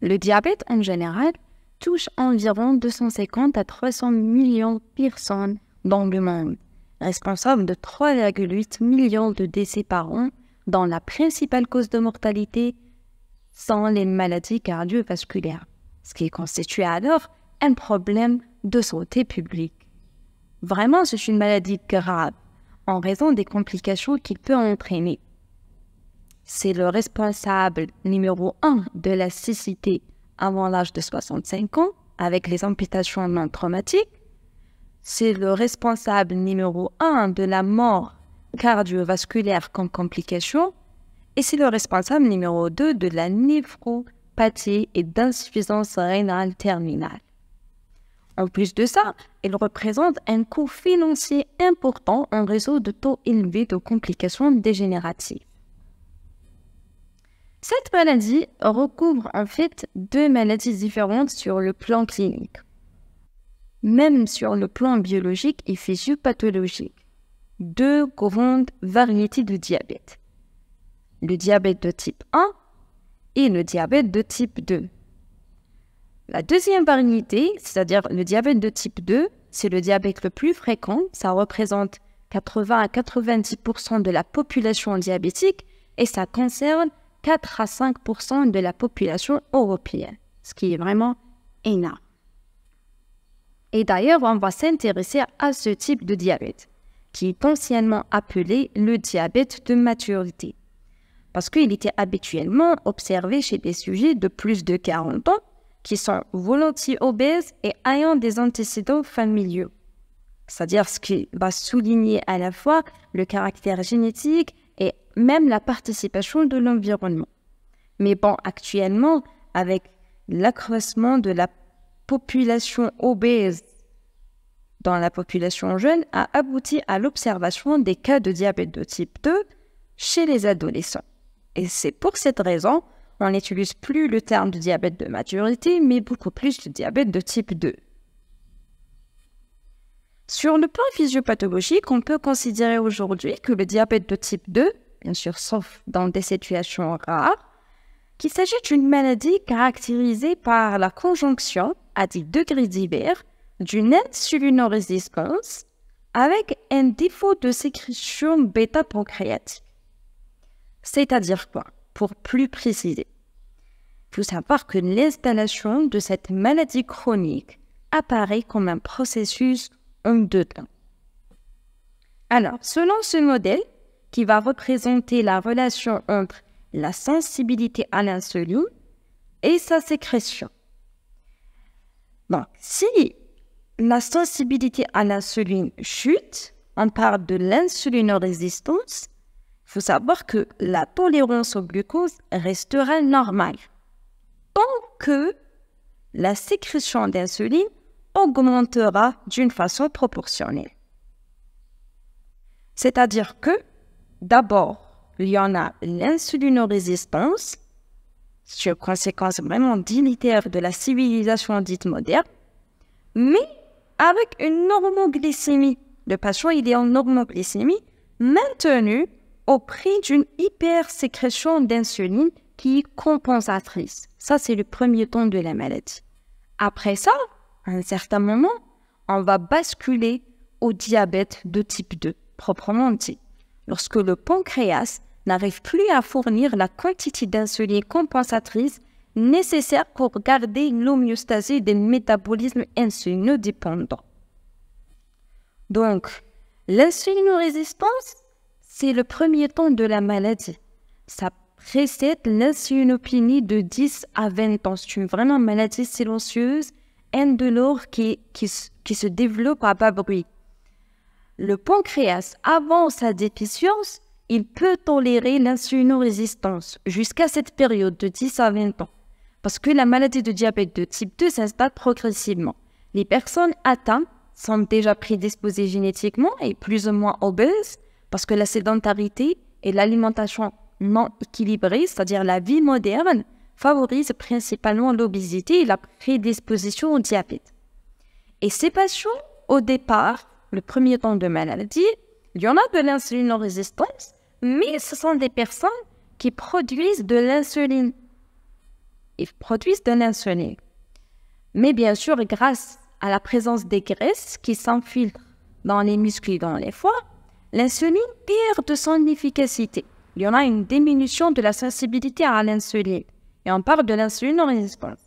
Le diabète en général touche environ 250 à 300 millions de personnes dans le monde, responsable de 3,8 millions de décès par an, dont la principale cause de mortalité sont les maladies cardiovasculaires, ce qui constitue alors un problème de santé publique. Vraiment, c'est une maladie grave en raison des complications qu'il peut entraîner. C'est le responsable numéro 1 de la cécité avant l'âge de 65 ans, avec les amputations non traumatiques. C'est le responsable numéro 1 de la mort cardiovasculaire comme complication. Et c'est le responsable numéro 2 de la néphropathie et d'insuffisance rénale terminale. En plus de ça, il représente un coût financier important en raison de taux élevés de complications dégénératives. Cette maladie recouvre en fait deux maladies différentes sur le plan clinique, même sur le plan biologique et physiopathologique. Deux grandes variétés de diabète. Le diabète de type 1 et le diabète de type 2. La deuxième variété, c'est-à-dire le diabète de type 2, c'est le diabète le plus fréquent. Ça représente 80 à 90% de la population diabétique et ça concerne 4 à 5% de la population européenne, ce qui est vraiment énorme. Et d'ailleurs, on va s'intéresser à ce type de diabète, qui est anciennement appelé le diabète de maturité, parce qu'il était habituellement observé chez des sujets de plus de 40 ans qui sont volontiers obèses et ayant des antécédents familiaux. C'est-à-dire ce qui va souligner à la fois le caractère génétique et même la participation de l'environnement. Mais bon, actuellement, avec l'accroissement de la population obèse dans la population jeune, a abouti à l'observation des cas de diabète de type 2 chez les adolescents. Et c'est pour cette raison qu'on n'utilise plus le terme de diabète de maturité, mais beaucoup plus le diabète de type 2. Sur le plan physiopathologique, on peut considérer aujourd'hui que le diabète de type 2, bien sûr sauf dans des situations rares, qu'il s'agit d'une maladie caractérisée par la conjonction à des degrés divers d'une insulinorésistance avec un défaut de sécrétion bêta-pancréatique. C'est-à-dire quoi? Pour plus préciser, il faut savoir que l'installation de cette maladie chronique apparaît comme un processus en deux temps. Alors, selon ce modèle, qui va représenter la relation entre la sensibilité à l'insuline et sa sécrétion. Donc, si la sensibilité à l'insuline chute, on parle de l'insulinorésistance, il faut savoir que la tolérance au glucose restera normale tant que la sécrétion d'insuline augmentera d'une façon proportionnelle. C'est-à-dire que, d'abord, il y en a l'insulinorésistance, c'est une conséquence vraiment délétère de la civilisation dite moderne, mais avec une normoglycémie. Le patient, il est en normoglycémie maintenue au prix d'une hypersécrétion d'insuline qui est compensatrice. Ça, c'est le premier temps de la maladie. Après ça, à un certain moment, on va basculer au diabète de type 2, proprement dit, lorsque le pancréas n'arrive plus à fournir la quantité d'insuline compensatrice nécessaire pour garder l'homéostasie des métabolismes insulinodépendants. Donc, l'insulinorésistance, c'est le premier temps de la maladie. Ça précède l'insulinopénie de 10 à 20 ans. C'est une vraiment maladie silencieuse, indolore, qui se développe à bas bruit. Le pancréas, avant sa déficience, il peut tolérer l'insulinorésistance jusqu'à cette période de 10 à 20 ans. Parce que la maladie de diabète de type 2 s'installe progressivement. Les personnes atteintes sont déjà prédisposées génétiquement et plus ou moins obèses parce que la sédentarité et l'alimentation non équilibrée, c'est-à-dire la vie moderne, favorisent principalement l'obésité et la prédisposition au diabète. Et ces patients, au départ, le premier temps de maladie, il y en a de l'insulinorésistance, mais ce sont des personnes qui produisent de l'insuline. ils produisent de l'insuline. Mais bien sûr, grâce à la présence des graisses qui s'infiltrent dans les muscles et dans les foies, l'insuline perd de son efficacité. Il y en a une diminution de la sensibilité à l'insuline. Et on parle de l'insulinorésistance.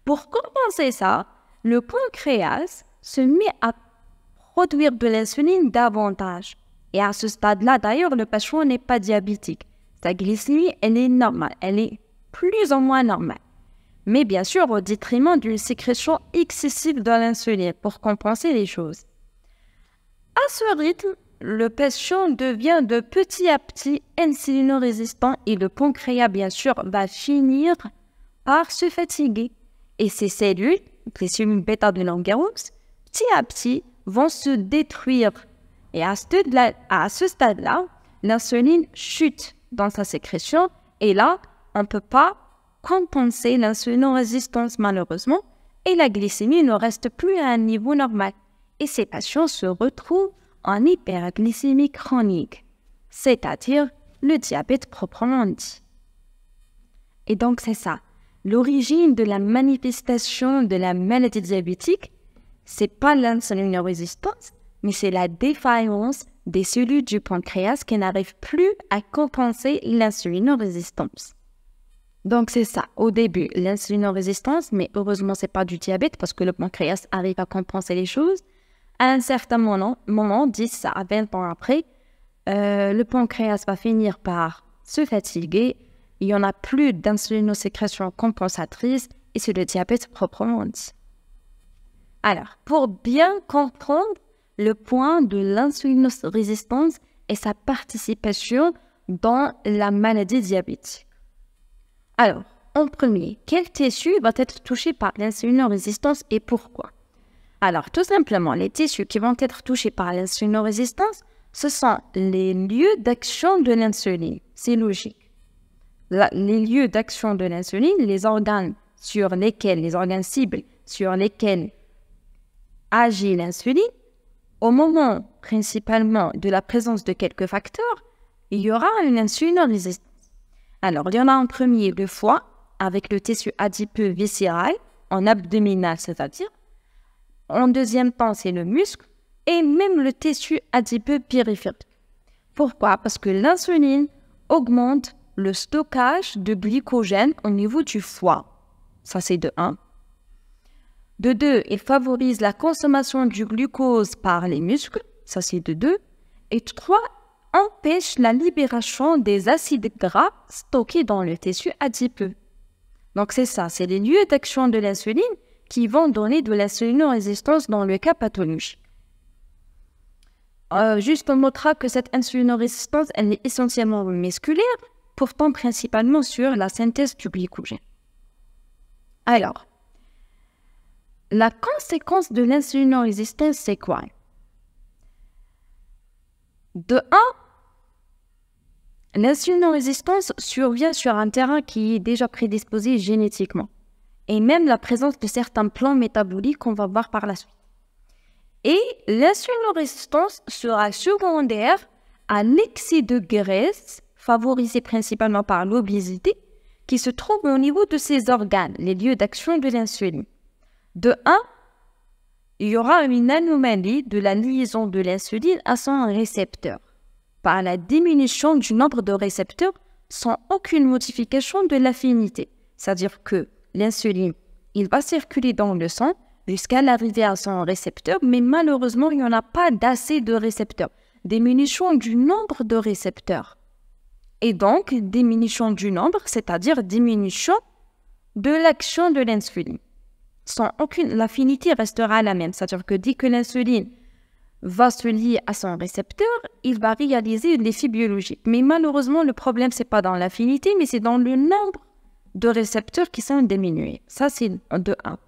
Pour compenser ça, le pancréas se met à produire de l'insuline davantage. Et à ce stade-là, d'ailleurs, le patient n'est pas diabétique. Sa glycémie, elle est normale. Elle est plus ou moins normale. Mais bien sûr, au détriment d'une sécrétion excessive de l'insuline pour compenser les choses. À ce rythme, le patient devient de petit à petit insulinorésistant et le pancréas, bien sûr, va finir par se fatiguer. Et ces cellules, les cellules bêta-adénovirus, petit à petit, vont se détruire. Et à ce stade-là, l'insuline chute dans sa sécrétion et là, on ne peut pas compenser l'insulinorésistance malheureusement et la glycémie ne reste plus à un niveau normal. Et ces patients se retrouvent en hyperglycémie chronique, c'est-à-dire le diabète proprement dit. Et donc c'est ça, l'origine de la manifestation de la maladie diabétique, c'est pas l'insulinorésistance, mais c'est la défaillance des cellules du pancréas qui n'arrivent plus à compenser l'insulinorésistance. Donc c'est ça, au début, l'insulinorésistance, mais heureusement c'est pas du diabète parce que le pancréas arrive à compenser les choses. À un certain moment 10 à 20 ans après, le pancréas va finir par se fatiguer, il n'y en a plus d'insulinosécrétion compensatrice et c'est le diabète proprement dit. Alors, pour bien comprendre le point de l'insulinorésistance et sa participation dans la maladie diabétique. Alors, en premier, quel tissu va être touché par l'insulinorésistance et pourquoi? Alors, tout simplement, les tissus qui vont être touchés par l'insulinorésistance, ce sont les lieux d'action de l'insuline. C'est logique. Les lieux d'action de l'insuline, les organes cibles sur lesquels agit l'insuline, au moment principalement de la présence de quelques facteurs, il y aura une insulinorésistance. Alors, il y en a en premier le foie, avec le tissu adipeux viscéral, en abdominal, c'est-à-dire. En deuxième temps, c'est le muscle et même le tissu adipeux périphérique. Pourquoi? Parce que l'insuline augmente le stockage de glycogène au niveau du foie. Ça, c'est de 1. De 2, il favorise la consommation du glucose par les muscles. Ça, c'est de 2. Et 3, empêche la libération des acides gras stockés dans le tissu adipeux. Donc, c'est ça, c'est les lieux d'action de l'insuline qui vont donner de l'insulinorésistance dans le cas pathologique. Juste on notera que cette insulinorésistance, elle est essentiellement musculaire, portant principalement sur la synthèse du glycogène. Alors, la conséquence de l'insulinorésistance, c'est quoi? De 1, l'insulinorésistance survient sur un terrain qui est déjà prédisposé génétiquement. Et même la présence de certains plans métaboliques qu'on va voir par la suite. Et l'insulinorésistance sera secondaire à l'excès de graisse, favorisé principalement par l'obésité, qui se trouve au niveau de ces organes, les lieux d'action de l'insuline. De 1, il y aura une anomalie de la liaison de l'insuline à son récepteur, par la diminution du nombre de récepteurs sans aucune modification de l'affinité. C'est-à-dire que l'insuline, il va circuler dans le sang jusqu'à l'arrivée à son récepteur, mais malheureusement, il n'y en a pas d'assez de récepteurs. Diminution du nombre de récepteurs. Et donc, diminution du nombre, c'est-à-dire diminution de l'action de l'insuline. Sans aucune, l'affinité restera la même. C'est-à-dire que dès que l'insuline va se lier à son récepteur, il va réaliser l'effet biologique. Mais malheureusement, le problème, ce n'est pas dans l'affinité, mais c'est dans le nombre de récepteurs qui sont diminués. Ça, c'est de 1.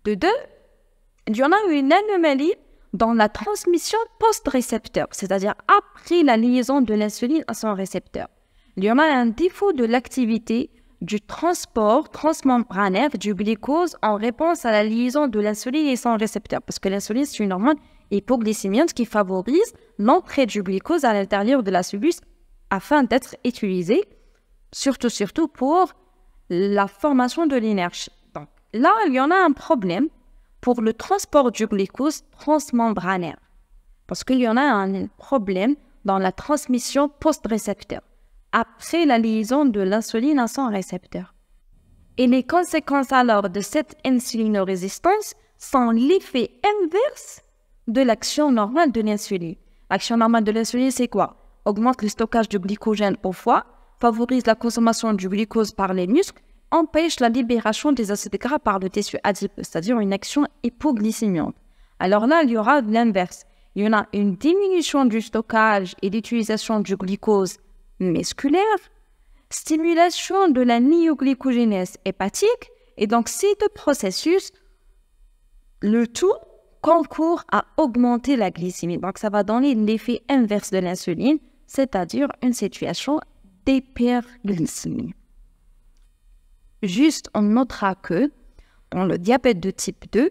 De 2, il y en a une anomalie dans la transmission post-récepteur, c'est-à-dire après la liaison de l'insuline à son récepteur. Il y en a un défaut de l'activité du transport transmembranaire du glucose en réponse à la liaison de l'insuline et son récepteur, parce que l'insuline, c'est une hormone hypoglycémiante qui favorise l'entrée du glucose à l'intérieur de la cellule afin d'être utilisée, surtout pour la formation de l'énergie. Donc là, il y en a un problème pour le transport du glucose transmembranaire. Parce qu'il y en a un problème dans la transmission post-récepteur, après la liaison de l'insuline à son récepteur. Et les conséquences alors de cette insulinorésistance sont l'effet inverse de l'action normale de l'insuline. L'action normale de l'insuline, c'est quoi? Augmente le stockage du glycogène au foie, favorise la consommation du glucose par les muscles, empêche la libération des acides gras par le tissu adipeux, c'est-à-dire une action hypoglycémiante. Alors là, il y aura l'inverse. Il y en a une diminution du stockage et d'utilisation du glucose musculaire, stimulation de la néoglycogénèse hépatique, et donc ces deux processus, le tout concourt à augmenter la glycémie. Donc ça va donner l'effet inverse de l'insuline, c'est-à-dire une situation d'hyperglycémie. Juste, on notera que dans le diabète de type 2,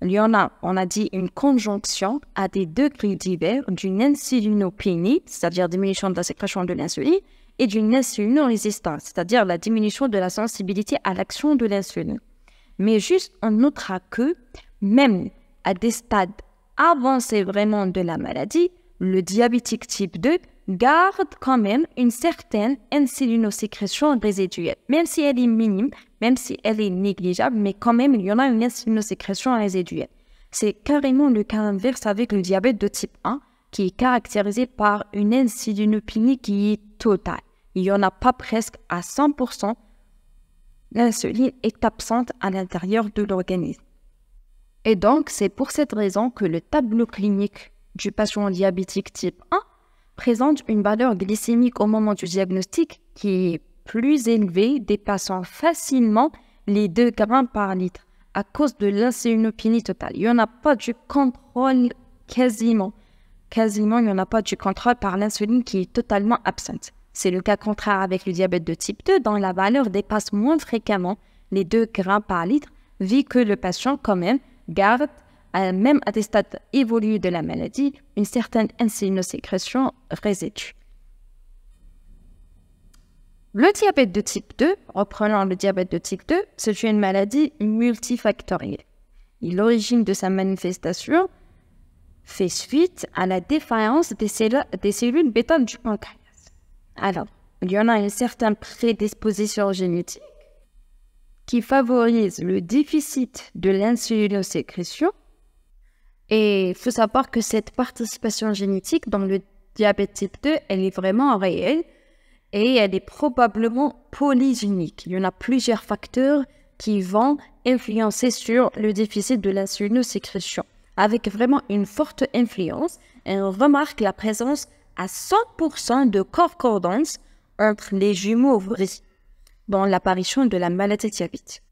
il y en a, on a dit, une conjonction à des degrés divers d'une insulinopénie, c'est-à-dire diminution de la sécrétion de l'insuline, et d'une insulinorésistance, c'est-à-dire la diminution de la sensibilité à l'action de l'insuline. Mais juste, on notera que même à des stades avancés vraiment de la maladie, le diabétique type 2 garde quand même une certaine insulinosécrétion résiduelle, même si elle est minime, même si elle est négligeable, mais quand même, il y en a une insulinosécrétion résiduelle. C'est carrément le cas inverse avec le diabète de type 1, qui est caractérisé par une insulinopénie qui est totale. Il n'y en a pas presque à 100%. L'insuline est absente à l'intérieur de l'organisme. Et donc, c'est pour cette raison que le tableau clinique du patient diabétique type 1 présente une valeur glycémique au moment du diagnostic qui est plus élevée, dépassant facilement les 2 grammes par litre à cause de l'insulinopénie totale. Il n'y en a pas du contrôle quasiment, il n'y en a pas du contrôle par l'insuline qui est totalement absente. C'est le cas contraire avec le diabète de type 2, dont la valeur dépasse moins fréquemment les 2 grammes par litre, vu que le patient quand même garde, même à des stades évolués de la maladie, une certaine insulinosécrétion résidue. Le diabète de type 2, reprenons le diabète de type 2, c'est une maladie multifactorielle. Et l'origine de sa manifestation fait suite à la défaillance des cellules bêta du pancréas. Alors, il y en a une certaine prédisposition génétique qui favorise le déficit de l'insulinosécrétion. Et il faut savoir que cette participation génétique dans le diabète type 2, elle est vraiment réelle et elle est probablement polygénique. Il y en a plusieurs facteurs qui vont influencer sur le déficit de l'insulinosécrétion, avec vraiment une forte influence. Et on remarque la présence à 100% de concordance entre les jumeaux ouvriers dans l'apparition de la maladie diabétique.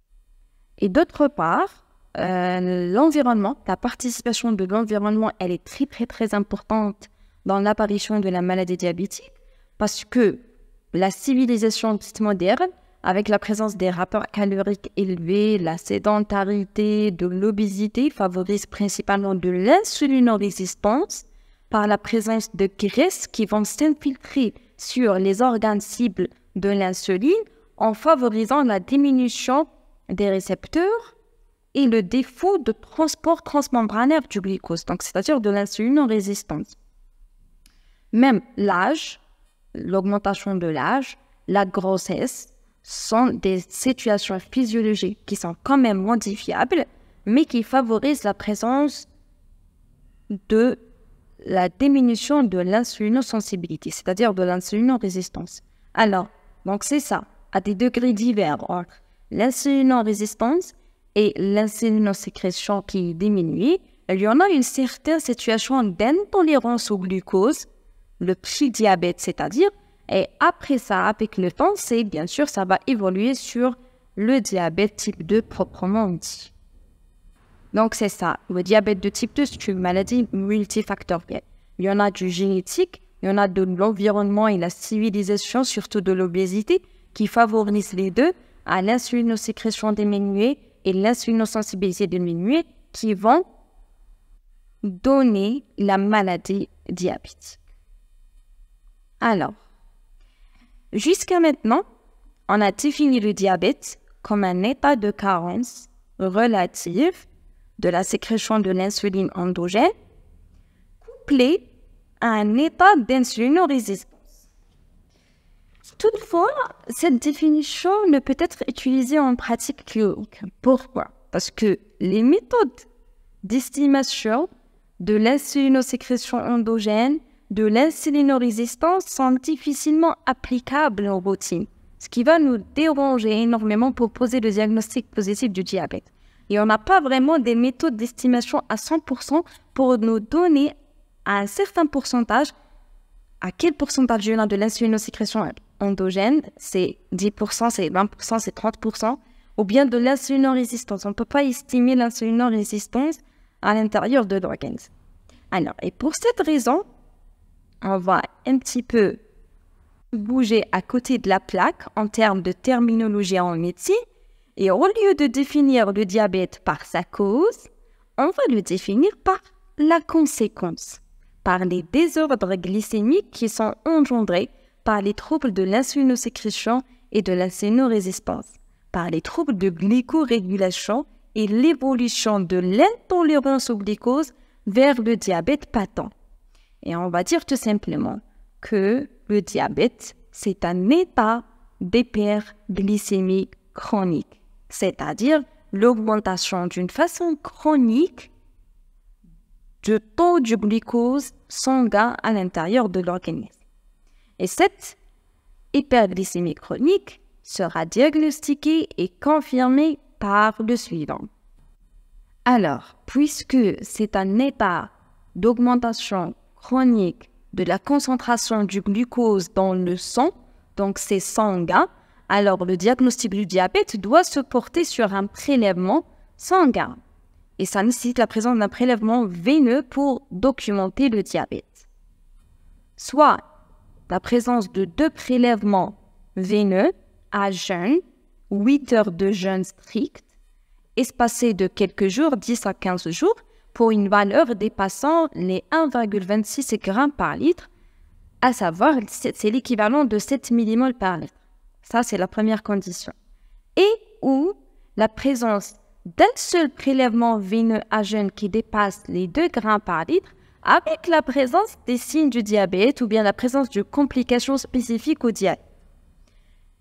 Et d'autre part, l'environnement, la participation de l'environnement, elle est très importante dans l'apparition de la maladie diabétique parce que la civilisation dite moderne, avec la présence des rapports caloriques élevés, la sédentarité, de l'obésité, favorise principalement de l'insulinorésistance par la présence de graisses qui vont s'infiltrer sur les organes cibles de l'insuline en favorisant la diminution des récepteurs et le défaut de transport transmembranaire du glucose, donc c'est-à-dire de l'insulinorésistance. Même l'âge, l'augmentation de l'âge, la grossesse sont des situations physiologiques qui sont quand même modifiables, mais qui favorisent la présence de la diminution de l'insulinosensibilité, c'est-à-dire de l'insulinorésistance. Alors, donc c'est ça, à des degrés divers entre l'insulinorésistance et l'insulinosécrétion qui diminue, il y en a une certaine situation d'intolérance au glucose, le prédiabète, c'est-à-dire, et après ça, avec le temps, c'est bien sûr, ça va évoluer sur le diabète type 2 proprement dit. Donc c'est ça, le diabète de type 2, c'est une maladie multifactorielle. Il y en a du génétique, il y en a de l'environnement et la civilisation, surtout de l'obésité, qui favorisent les deux, à l'insulinosécrétion diminuée et l'insulinosensibilité diminuée, qui vont donner la maladie diabétique. Alors, jusqu'à maintenant, on a défini le diabète comme un état de carence relative de la sécrétion de l'insuline endogène couplé à un état d'insulinorésistance. Toutefois, cette définition ne peut être utilisée en pratique clinique. Pourquoi? Parce que les méthodes d'estimation de l'insulinosécrétion endogène, de l'insulinorésistance sont difficilement applicables en routine, ce qui va nous déranger énormément pour poser le diagnostic positif du diabète. Et on n'a pas vraiment des méthodes d'estimation à 100% pour nous donner à un certain pourcentage à quel pourcentage il y en a de l'insulinosécrétion endogène, c'est 10%, c'est 20%, c'est 30%, ou bien de l'insulinorésistance. On ne peut pas estimer l'insulinorésistance à l'intérieur de l'organisme. Alors, et pour cette raison, on va un petit peu bouger à côté de la plaque en termes de terminologie en médecine, et au lieu de définir le diabète par sa cause, on va le définir par la conséquence, par les désordres glycémiques qui sont engendrés par les troubles de l'insulinosécrétion et de l'insulinorésistance, par les troubles de glycorégulation et l'évolution de l'intolérance au glucose vers le diabète patent. Et on va dire tout simplement que le diabète, c'est un état d'hyperglycémie chronique, c'est-à-dire l'augmentation d'une façon chronique du taux du glucose sanguin à l'intérieur de l'organisme. Et cette hyperglycémie chronique sera diagnostiquée et confirmée par le suivant. Alors, puisque c'est un état d'augmentation chronique de la concentration du glucose dans le sang, donc c'est sanguin, alors le diagnostic du diabète doit se porter sur un prélèvement sanguin. Et ça nécessite la présence d'un prélèvement veineux pour documenter le diabète. Soit la présence de 2 prélèvements veineux à jeûne, 8 heures de jeûne strict, espacés de quelques jours, 10 à 15 jours, pour une valeur dépassant les 1,26 grammes par litre, à savoir, c'est l'équivalent de 7 millimoles par litre. Ça, c'est la première condition. Et ou la présence d'un seul prélèvement veineux à jeûne qui dépasse les 2 grammes par litre, avec la présence des signes du diabète ou bien la présence de complications spécifiques au diabète.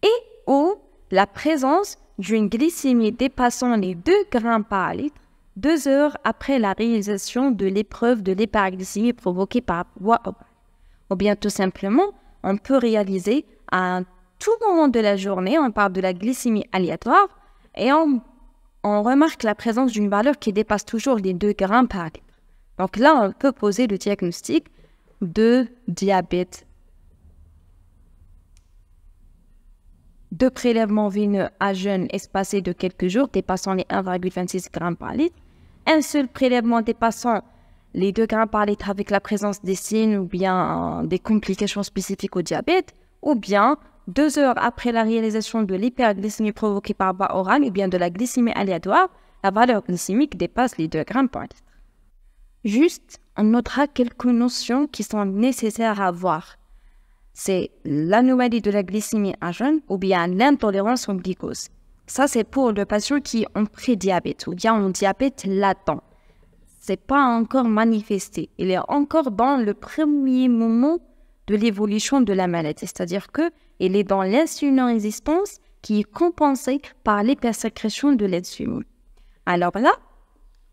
Et ou la présence d'une glycémie dépassant les 2 grammes par litre 2 heures après la réalisation de l'épreuve de l'hyperglycémie provoquée par voie orale. Ou bien tout simplement, on peut réaliser à tout moment de la journée, on parle de la glycémie aléatoire et on remarque la présence d'une valeur qui dépasse toujours les 2 grammes par litre. Donc là, on peut poser le diagnostic de diabète. 2 prélèvements veineux à jeûne espacés de quelques jours dépassant les 1,26 grammes par litre. Un seul prélèvement dépassant les 2 grammes par litre avec la présence des signes ou bien des complications spécifiques au diabète. Ou bien 2 heures après la réalisation de l'hyperglycémie provoquée par voie orale ou bien de la glycémie aléatoire, la valeur glycémique dépasse les 2 grammes par litre. Juste, on notera quelques notions qui sont nécessaires à avoir. C'est l'anomalie de la glycémie à jeûne ou bien l'intolérance au glucose. Ça, c'est pour le patient qui est en prédiabète ou bien en diabète latent. Ce n'est pas encore manifesté. Il est encore dans le premier moment de l'évolution de la maladie. C'est-à-dire qu'il est dans l'insulinorésistance qui est compensée par l'hypersécrétion de l'insuline. Alors là,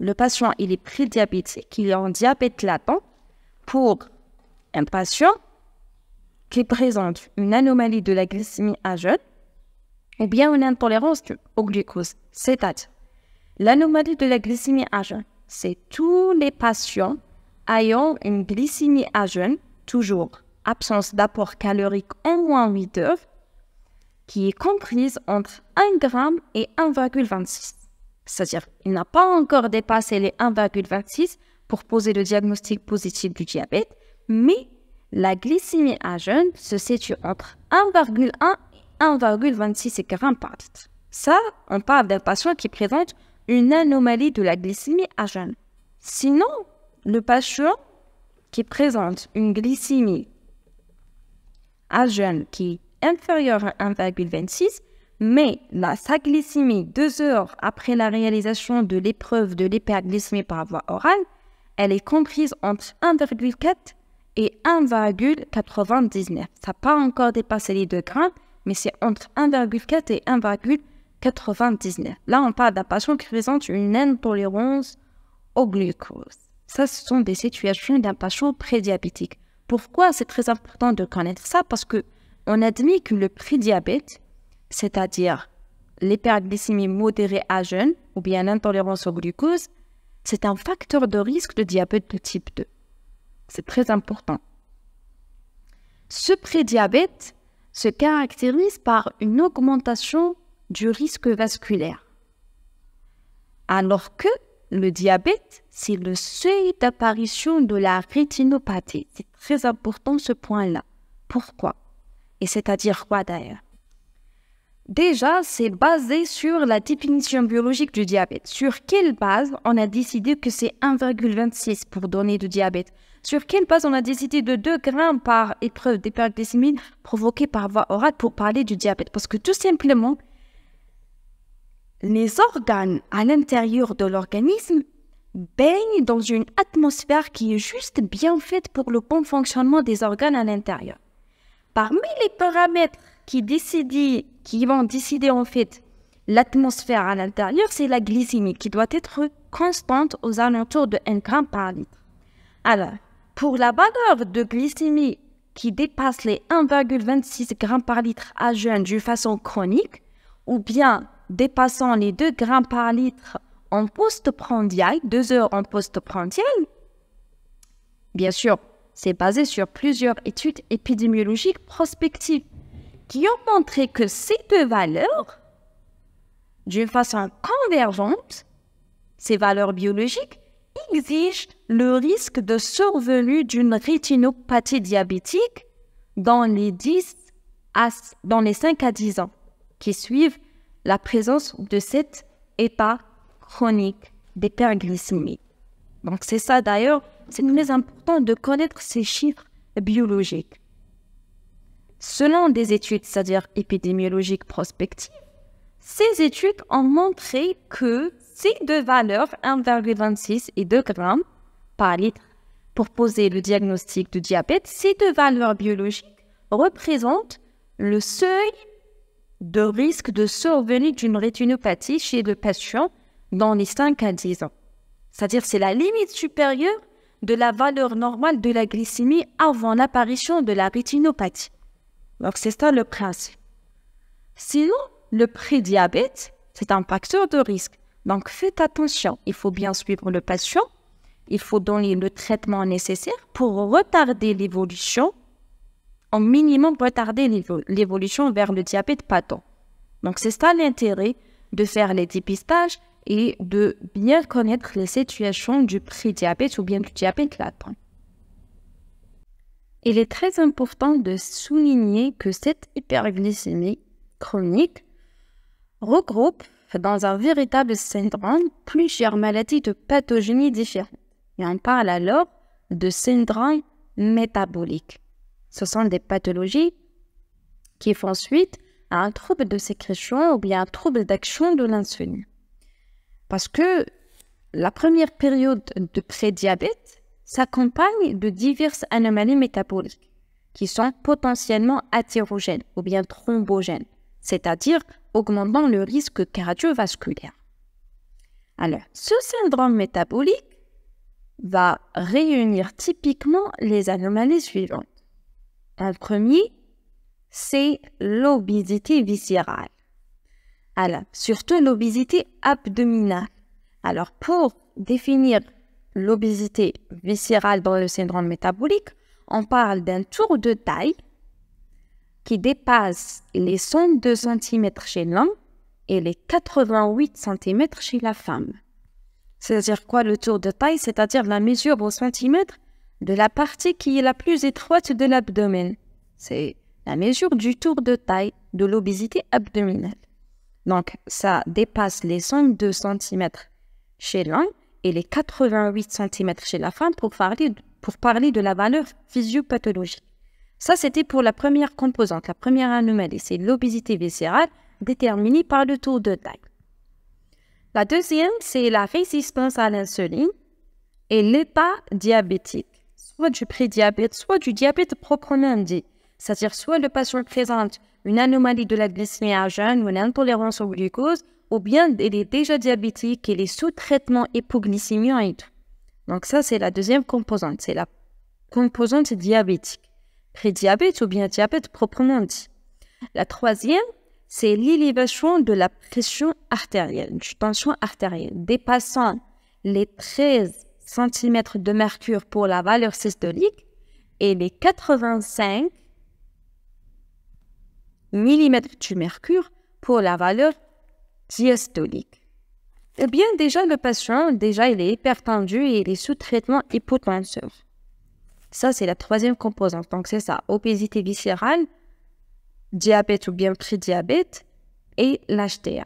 le patient, il est prédiabétique, il est en diabète latent. Pour un patient qui présente une anomalie de la glycémie à jeûne, ou bien une intolérance au glucose. C'est-à-dire, l'anomalie de la glycémie à jeûne, c'est tous les patients ayant une glycémie à jeûne, toujours absence d'apport calorique en moins 8 heures, qui est comprise entre 1 gramme et 1,26. C'est-à-dire, il n'a pas encore dépassé les 1,26 pour poser le diagnostic positif du diabète, mais la glycémie à jeûne se situe entre 1,1 et 1,26 grammes par litre. Ça, on parle d'un patient qui présente une anomalie de la glycémie à jeûne. Sinon, le patient qui présente une glycémie à jeûne qui est inférieure à 1,26, mais sa glycémie 2 heures après la réalisation de l'épreuve de l'hyperglycémie par voie orale, elle est comprise entre 1,4 et 1,99. Ça n'a pas encore dépassé les 2 grammes, mais c'est entre 1,4 et 1,99. Là, on parle d'un patient qui présente une intolérance au glucose. Ça, ce sont des situations d'un patient prédiabétique. Pourquoi c'est très important de connaître ça? Parce qu'on admet que le prédiabète, c'est-à-dire l'hyperglycémie modérée à jeune ou bien l'intolérance au glucose, c'est un facteur de risque de diabète de type 2. C'est très important. Ce prédiabète se caractérise par une augmentation du risque vasculaire, alors que le diabète, c'est le seuil d'apparition de la rétinopathie. C'est très important ce point-là. Pourquoi? Et c'est-à-dire quoi d'ailleurs? Déjà, c'est basé sur la définition biologique du diabète. Sur quelle base on a décidé que c'est 1,26 pour donner du diabète? Sur quelle base on a décidé de 2 grammes par épreuve d'hyperglycémie provoquée par voie orale pour parler du diabète? Parce que tout simplement, les organes à l'intérieur de l'organisme baignent dans une atmosphère qui est juste bien faite pour le bon fonctionnement des organes à l'intérieur. Parmi les paramètres qui vont décider en fait l'atmosphère à l'intérieur, c'est la glycémie qui doit être constante aux alentours de 1 gramme par litre. Alors, pour la valeur de glycémie qui dépasse les 1,26 grammes par litre à jeun d'une façon chronique, ou bien dépassant les 2 grammes par litre en postprandial, 2 heures en postprandial, bien sûr, c'est basé sur plusieurs études épidémiologiques prospectives qui ont montré que ces 2 valeurs, d'une façon convergente, ces valeurs biologiques, exigent le risque de survenue d'une rétinopathie diabétique dans les 5 à 10 ans qui suivent la présence de cet état chronique d'hyperglycémie. Donc c'est ça d'ailleurs, c'est très important de connaître ces chiffres biologiques. Selon des études, c'est-à-dire épidémiologiques prospectives, ces études ont montré que ces 2 valeurs, 1,26 et 2 grammes par litre, pour poser le diagnostic du diabète, ces 2 valeurs biologiques représentent le seuil de risque de survenue d'une rétinopathie chez le patient dans les 5 à 10 ans. C'est-à-dire c'est la limite supérieure de la valeur normale de la glycémie avant l'apparition de la rétinopathie. Donc c'est ça le principe. Sinon, le prédiabète, c'est un facteur de risque. Donc faites attention, il faut bien suivre le patient, il faut donner le traitement nécessaire pour retarder l'évolution, au minimum retarder l'évolution vers le diabète patent. Donc c'est ça l'intérêt de faire les dépistages et de bien connaître les situations du prédiabète ou bien du diabète latent. Il est très important de souligner que cette hyperglycémie chronique regroupe dans un véritable syndrome plusieurs maladies de pathogénie différentes. Et on parle alors de syndrome métabolique. Ce sont des pathologies qui font suite à un trouble de sécrétion ou bien un trouble d'action de l'insuline. Parce que la première période de prédiabète s'accompagne de diverses anomalies métaboliques qui sont potentiellement athérogènes ou bien thrombogènes, c'est-à-dire augmentant le risque cardiovasculaire. Alors, ce syndrome métabolique va réunir typiquement les anomalies suivantes. En premier, c'est l'obésité viscérale. Alors, surtout l'obésité abdominale. Alors, pour définir l'obésité viscérale dans le syndrome métabolique, on parle d'un tour de taille qui dépasse les 102 cm chez l'homme et les 88 cm chez la femme. C'est-à-dire quoi le tour de taille? C'est-à-dire la mesure au centimètre de la partie qui est la plus étroite de l'abdomen. C'est la mesure du tour de taille de l'obésité abdominale. Donc, ça dépasse les 102 cm chez l'homme et les 88 cm chez la femme pour parler de la valeur physiopathologique. Ça, c'était pour la première composante, la première anomalie, c'est l'obésité viscérale déterminée par le taux de taille. La deuxième, c'est la résistance à l'insuline et l'état diabétique, soit du prédiabète, soit du diabète proprement dit. C'est-à-dire soit le patient présente une anomalie de la glycémie à jeun ou une intolérance au glucose, ou bien il est déjà diabétique, il est sous traitement hypoglycémique. Donc ça, c'est la deuxième composante, c'est la composante diabétique. Prédiabète ou bien diabète proprement dit. La troisième, c'est l'élévation de la pression artérielle, du tension artérielle, dépassant les 13 cm de mercure pour la valeur systolique et les 85 mm du mercure pour la valeur diastolique. Eh bien, déjà, le patient, il est hypertendu et il est sous traitement hypotenseur. Ça, c'est la troisième composante. Donc, c'est ça, obésité viscérale, diabète ou bien prédiabète et l'HTA.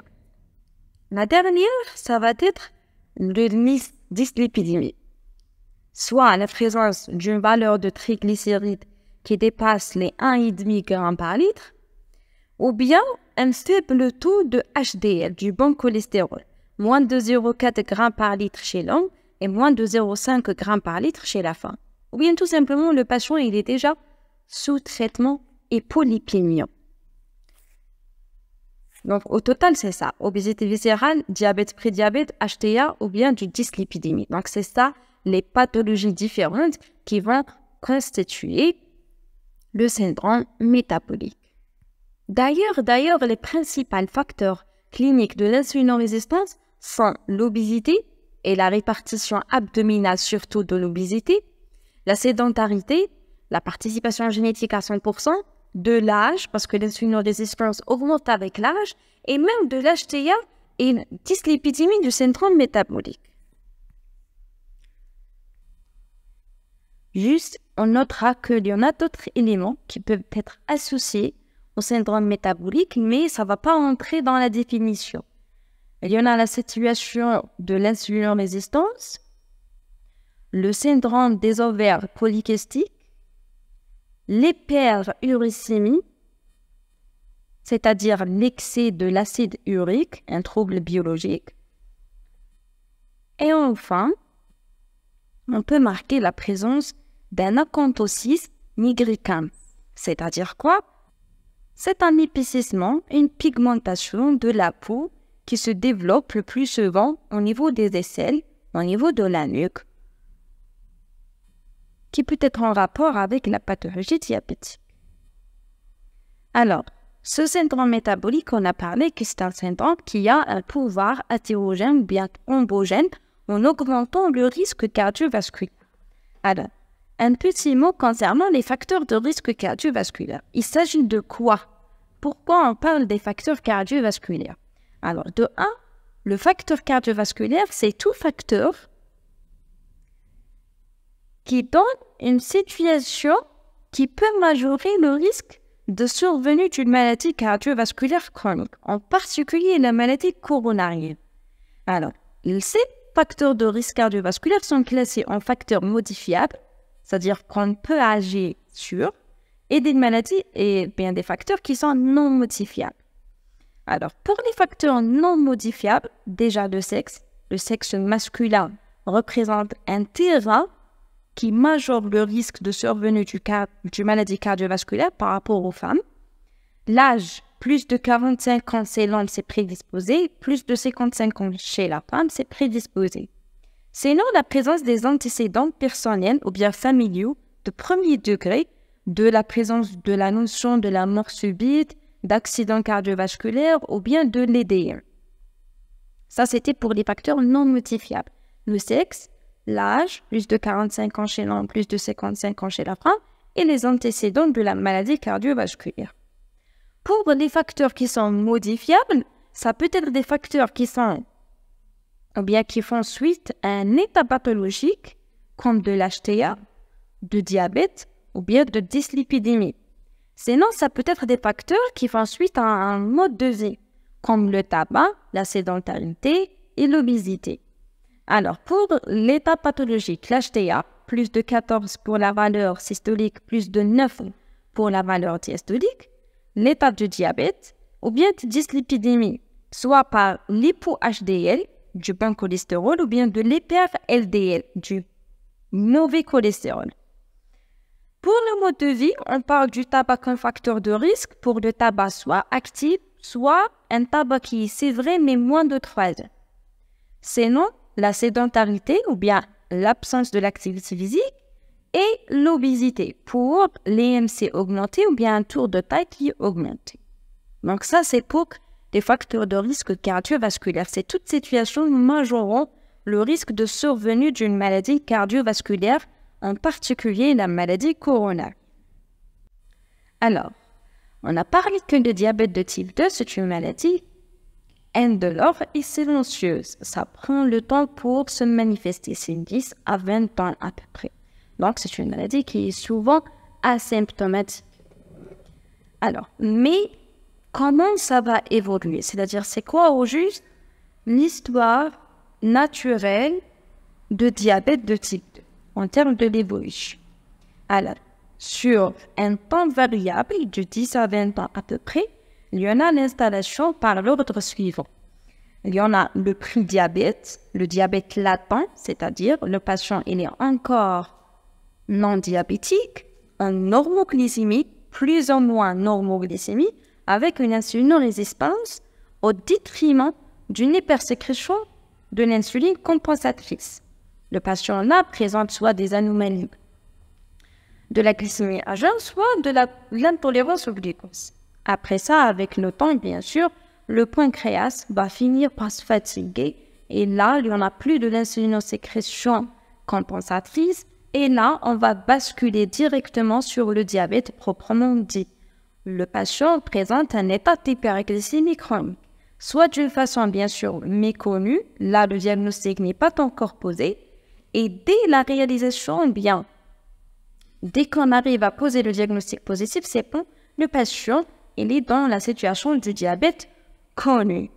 La dernière, ça va être le dyslipidémie. Soit la présence d'une valeur de triglycérides qui dépasse les 1,5 g par litre, ou bien un faible taux de HDL, du bon cholestérol, moins de 0,4 g par litre chez l'homme et moins de 0,5 g par litre chez la femme. Ou bien tout simplement, le patient il est déjà sous traitement hypolipémie. Donc au total, c'est ça, obésité viscérale, diabète, prédiabète, HTA ou bien du dyslipidémie. Donc c'est ça, les pathologies différentes qui vont constituer le syndrome métabolique. D'ailleurs, les principaux facteurs cliniques de l'insulinorésistance sont l'obésité et la répartition abdominale surtout de l'obésité, la sédentarité, la participation génétique à 100%, de l'âge, parce que l'insulinorésistance augmente avec l'âge, et même de l'HTA et une dyslipidémie du syndrome métabolique. Juste, on notera qu'il y en a d'autres éléments qui peuvent être associés au syndrome métabolique, mais ça ne va pas entrer dans la définition. Il y en a la situation de l'insulinorésistance, le syndrome des ovaires polykystiques, l'hyperuricémie, c'est-à-dire l'excès de l'acide urique, un trouble biologique. Et enfin, on peut marquer la présence d'un acanthocyte nigricans, c'est-à-dire quoi? C'est un épaississement, une pigmentation de la peau qui se développe le plus souvent au niveau des aisselles, au niveau de la nuque, qui peut être en rapport avec la pathologie diabétique. Alors, ce syndrome métabolique, on a parlé que c'est un syndrome qui a un pouvoir athérogène ou bien thrombogène en augmentant le risque cardiovasculaire. Alors, un petit mot concernant les facteurs de risque cardiovasculaire. Il s'agit de quoi? Pourquoi on parle des facteurs cardiovasculaires? Alors, de 1, le facteur cardiovasculaire, c'est tout facteur qui donne une situation qui peut majorer le risque de survenue d'une maladie cardiovasculaire chronique, en particulier la maladie coronarienne. Alors, ces facteurs de risque cardiovasculaire sont classés en facteurs modifiables, c'est-à-dire qu'on peut agir sur, et des maladies et bien des facteurs qui sont non modifiables. Alors, pour les facteurs non modifiables, déjà le sexe masculin représente un terrain qui majore le risque de survenue du maladie cardiovasculaire par rapport aux femmes. L'âge, plus de 45 ans chez l'homme, c'est prédisposé, plus de 55 ans chez la femme, c'est prédisposé. Sinon, la présence des antécédents personnels ou bien familiaux de premier degré, de la présence de la notion de la mort subite, d'accidents cardiovasculaires ou bien de l'EDM. Ça, c'était pour les facteurs non modifiables. Le sexe, l'âge, plus de 45 ans chez l'homme, plus de 55 ans chez la femme, et les antécédents de la maladie cardiovasculaire. Pour les facteurs qui sont modifiables, ça peut être des facteurs qui sont, ou bien qui font suite à un état pathologique, comme de l'HTA, de diabète, ou bien de dyslipidémie. Sinon, ça peut être des facteurs qui font suite à un mode de vie, comme le tabac, la sédentarité et l'obésité. Alors, pour l'état pathologique, l'HTA, plus de 14 pour la valeur systolique, plus de 9 pour la valeur diastolique, l'état de diabète ou bien de dyslipidémie, soit par l'hypo-HDL, du bon cholestérol, ou bien de l'hyper-LDL, du mauvais cholestérol. Pour le mode de vie, on parle du tabac comme facteur de risque pour le tabac soit actif, soit un tabac qui est sévré mais moins de 3 ans. Sinon, la sédentarité ou bien l'absence de l'activité physique et l'obésité pour l'EMC augmenté ou bien un tour de taille qui est augmenté. Donc ça, c'est pour des facteurs de risque cardiovasculaire. C'est toute situation majorant le risque de survenue d'une maladie cardiovasculaire, en particulier la maladie coronale. Alors, on a parlé que le diabète de type 2, c'est une maladie indolore et silencieuse. Ça prend le temps pour se manifester, c'est 10 à 20 ans à peu près. Donc, c'est une maladie qui est souvent asymptomatique. Alors, mais comment ça va évoluer? C'est-à-dire, c'est quoi au juste l'histoire naturelle de diabète de type 2 en termes de l'évolution? Alors, sur un temps variable de 10 à 20 ans à peu près, il y en a l'installation par l'ordre suivant. Il y en a le pré-diabète, le diabète latent, c'est-à-dire le patient il est encore non diabétique, en normoglycémie, plus ou moins normoglycémie, avec une insulinorésistance au détriment d'une hypersécrétion de l'insuline compensatrice. Le patient-là présente soit des anomalies de la glycémie à jeun, soit de l'intolérance au glucose. Après ça, avec le temps, bien sûr, le pancréas va finir par se fatiguer et là, il n'y en a plus de l'insulinosécrétion compensatrice et là, on va basculer directement sur le diabète proprement dit. Le patient présente un état d'hyperglycémie chronique, soit d'une façon bien sûr méconnue, là le diagnostic n'est pas encore posé, et dès la réalisation, dès qu'on arrive à poser le diagnostic positif, c'est bon, le patient il est dans la situation du diabète connu.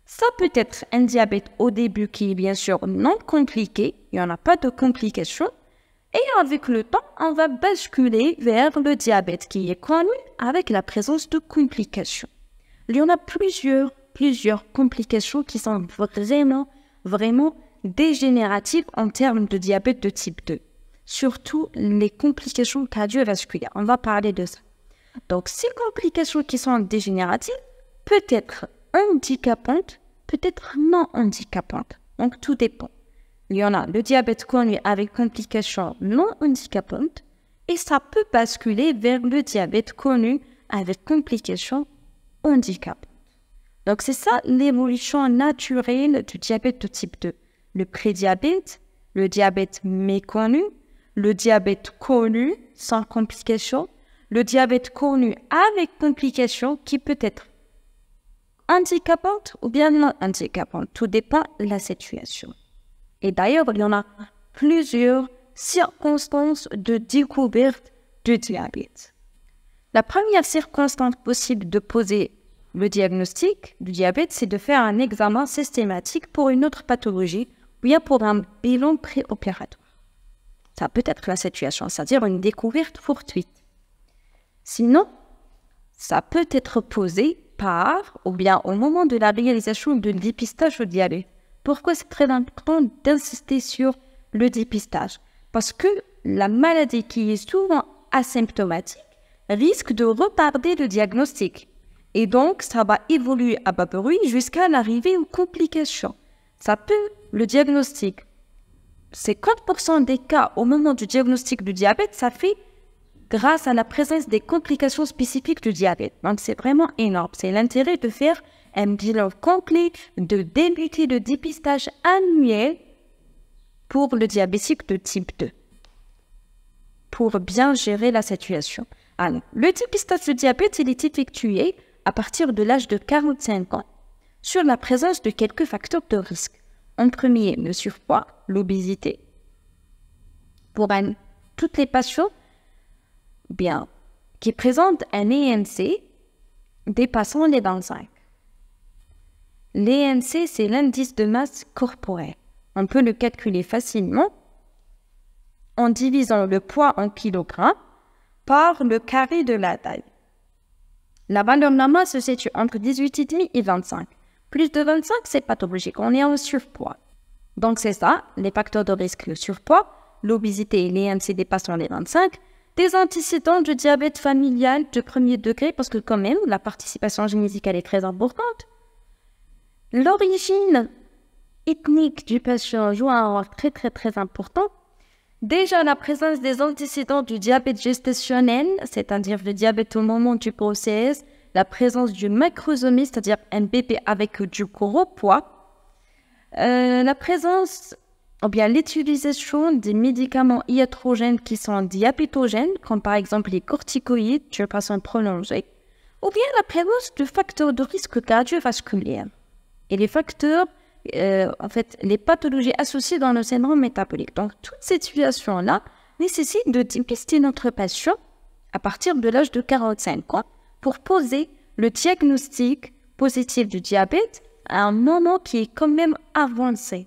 Ça peut être un diabète au début qui est bien sûr non compliqué, il n'y en a pas de complications, et avec le temps, on va basculer vers le diabète qui est connu avec la présence de complications. Il y en a plusieurs complications qui sont vraiment dégénératives en termes de diabète de type 2. Surtout les complications cardiovasculaires. On va parler de ça. Donc, ces complications qui sont dégénératives peuvent être handicapantes, peut-être non handicapantes. Donc, tout dépend. Il y en a le diabète connu avec complications non handicapantes et ça peut basculer vers le diabète connu avec complications handicapantes. Donc, c'est ça l'évolution naturelle du diabète de type 2. Le prédiabète, le diabète méconnu, le diabète connu sans complications, le diabète connu avec complications qui peut être handicapante ou bien non handicapante. Tout dépend de la situation. Et d'ailleurs, il y en a plusieurs circonstances de découverte du diabète. La première circonstance possible de poser le diagnostic du diabète, c'est de faire un examen systématique pour une autre pathologie ou bien pour un bilan préopératoire. Ça peut être la situation, c'est-à-dire une découverte fortuite. Sinon, ça peut être posé par ou bien au moment de la réalisation du dépistage au diabète. Pourquoi c'est très important d'insister sur le dépistage? Parce que la maladie qui est souvent asymptomatique risque de retarder le diagnostic. Et donc, ça va évoluer à bas bruit jusqu'à l'arrivée aux complications. Le diagnostic, 50% des cas au moment du diagnostic du diabète, ça fait grâce à la présence des complications spécifiques du diabète. Donc, c'est vraiment énorme. C'est l'intérêt de faire un bilan complet, de débuter le dépistage annuel pour le diabétique de type 2, pour bien gérer la situation. Alors, le dépistage du diabète, il est effectué à partir de l'âge de 45 ans sur la présence de quelques facteurs de risque. En premier, le surpoids, l'obésité. Pour toutes les patients qui présentent un EMC dépassant les 25. L'EMC, c'est l'indice de masse corporelle. On peut le calculer facilement en divisant le poids en kilogrammes par le carré de la taille. La valeur normal se situe entre 18,5 et 25. Plus de 25, c'est pathologique, on est en surpoids. Donc c'est ça, les facteurs de risque, le surpoids, l'obésité et l'IMC dépassant les 25, des antécédents de diabète familial de premier degré, parce que quand même, la participation génétique elle est très importante. L'origine ethnique du patient joue un rôle très important. Déjà, la présence des antécédents du diabète gestationnel, c'est-à-dire le diabète au moment du process, la présence du macrosomie, c'est-à-dire un bébé avec du gros poids, la présence, ou bien l'utilisation des médicaments iatrogènes qui sont diabétogènes, comme par exemple les corticoïdes de façon prolongée, ou bien la présence de facteurs de risque cardiovasculaire. Et les facteurs, les pathologies associées dans le syndrome métabolique. Donc, toute cette situation-là nécessite de dépister notre patient à partir de l'âge de 45 ans pour poser le diagnostic positif du diabète à un moment qui est quand même avancé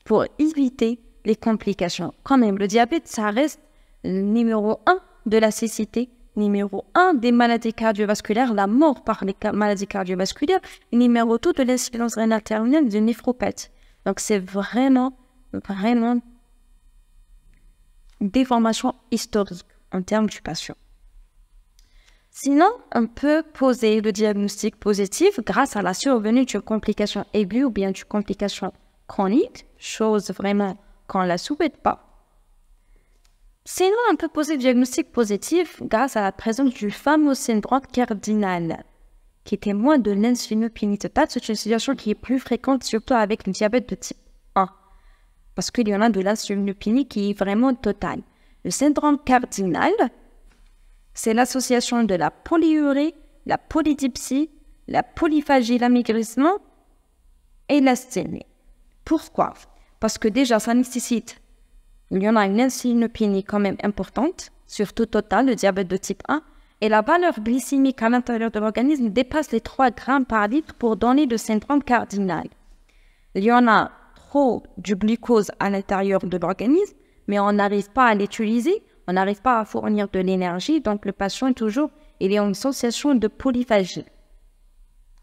pour éviter les complications. Quand même, le diabète, ça reste le numéro 1 de la cécité, numéro 1 des maladies cardiovasculaires, la mort par les maladies cardiovasculaires, et numéro 2 de l'insuffisance rénale terminale de néphropathie. Donc, c'est vraiment une déformation historique en termes du patient. Sinon, on peut poser le diagnostic positif grâce à la survenue d'une complication aiguë ou bien d'une complication chronique, chose vraiment qu'on ne la souhaite pas. Sinon, on peut poser le diagnostic positif grâce à la présence du fameux syndrome cardinal, qui est témoin de l'insulinopénie totale. C'est une situation qui est plus fréquente, surtout avec le diabète de type 1, parce qu'il y en a de l'insulinopénie qui est vraiment totale. Le syndrome cardinal, c'est l'association de la polyurie, la polydipsie, la polyphagie, l'amaigrissement et l'asthénie. Pourquoi? Parce que déjà, ça nécessite, il y en a une insulinopénie quand même importante, surtout totale, le diabète de type 1, et la valeur glycémique à l'intérieur de l'organisme dépasse les 3 grammes par litre pour donner le syndrome cardinal. Il y en a trop du glucose à l'intérieur de l'organisme, mais on n'arrive pas à l'utiliser, on n'arrive pas à fournir de l'énergie, donc le patient est toujours, il est en sensation de polyphagie,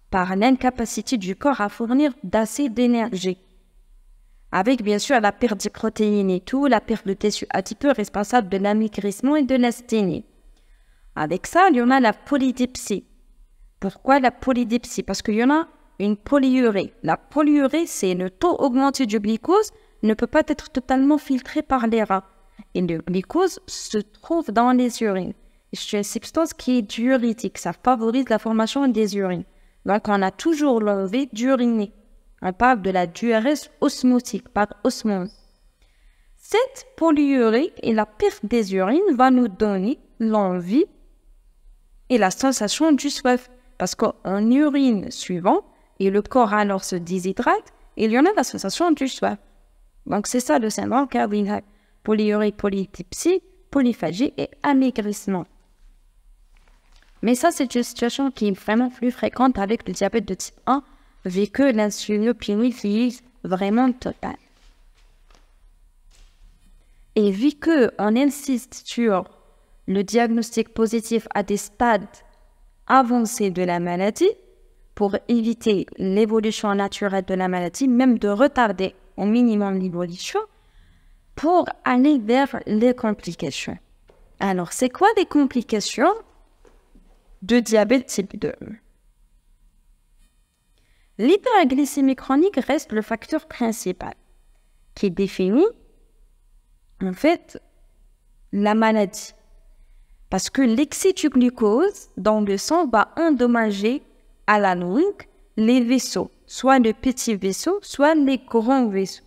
par l'incapacité du corps à fournir d'assez d'énergie. Avec bien sûr la perte de protéines et tout, la perte de tissu adipeux responsable de l'amaigrissement et de l'asthénie. Avec ça, il y en a la polydipsie. Pourquoi la polydipsie? Parce qu'il y en a une polyurie. La polyurie, c'est le taux augmenté du glucose ne peut pas être totalement filtré par les reins. Et le glucose se trouve dans les urines. C'est une substance qui est diurétique. Ça favorise la formation des urines. Donc, on a toujours l'envie d'uriner. On parle de la diurèse osmotique, par osmose. Cette polyurie et la perte des urines va nous donner l'envie et la sensation du soif. Parce qu'en urine suivant, et le corps alors se déshydrate, il y en a la sensation du soif. Donc c'est ça le syndrome cardinal. Polyurie, polydipsie, polyphagie et amaigrissement. Mais ça, c'est une situation qui est vraiment plus fréquente avec le diabète de type 1, vu que l'insulinopénie est vraiment totale. Et vu qu'on insiste sur le diagnostic positif à des stades avancés de la maladie, pour éviter l'évolution naturelle de la maladie, même de retarder au minimum l'évolution, pour aller vers les complications. Alors, c'est quoi les complications de diabète type 2? L'hyperglycémie chronique reste le facteur principal qui définit en fait la maladie. Parce que l'excès du glucose dans le sang va endommager à la longue les vaisseaux, soit les petits vaisseaux, soit les grands vaisseaux,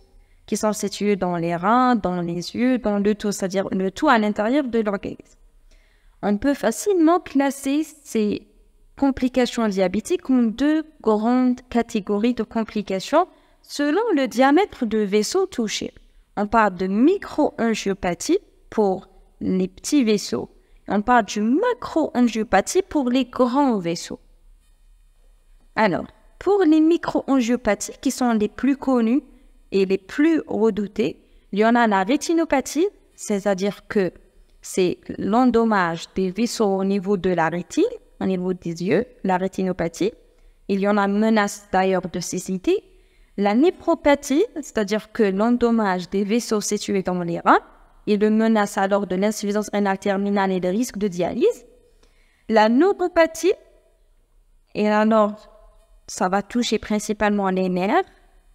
qui sont situés dans les reins, dans les yeux, dans le tout, c'est-à-dire le tout à l'intérieur de l'organisme. On peut facilement classer ces complications diabétiques en 2 grandes catégories de complications selon le diamètre de vaisseau touché. On parle de microangiopathie pour les petits vaisseaux. On parle de macroangiopathie pour les grands vaisseaux. Alors, pour les microangiopathies qui sont les plus connues et les plus redoutées, il y en a la rétinopathie, c'est-à-dire que c'est l'endommage des vaisseaux au niveau de la rétine, au niveau des yeux, la rétinopathie. Il y en a menace d'ailleurs de cécité. La néphropathie, c'est-à-dire que l'endommage des vaisseaux situés dans les reins, et le menace alors de l'insuffisance rénale terminale et des risques de dialyse. La neuropathie, et alors ça va toucher principalement les nerfs,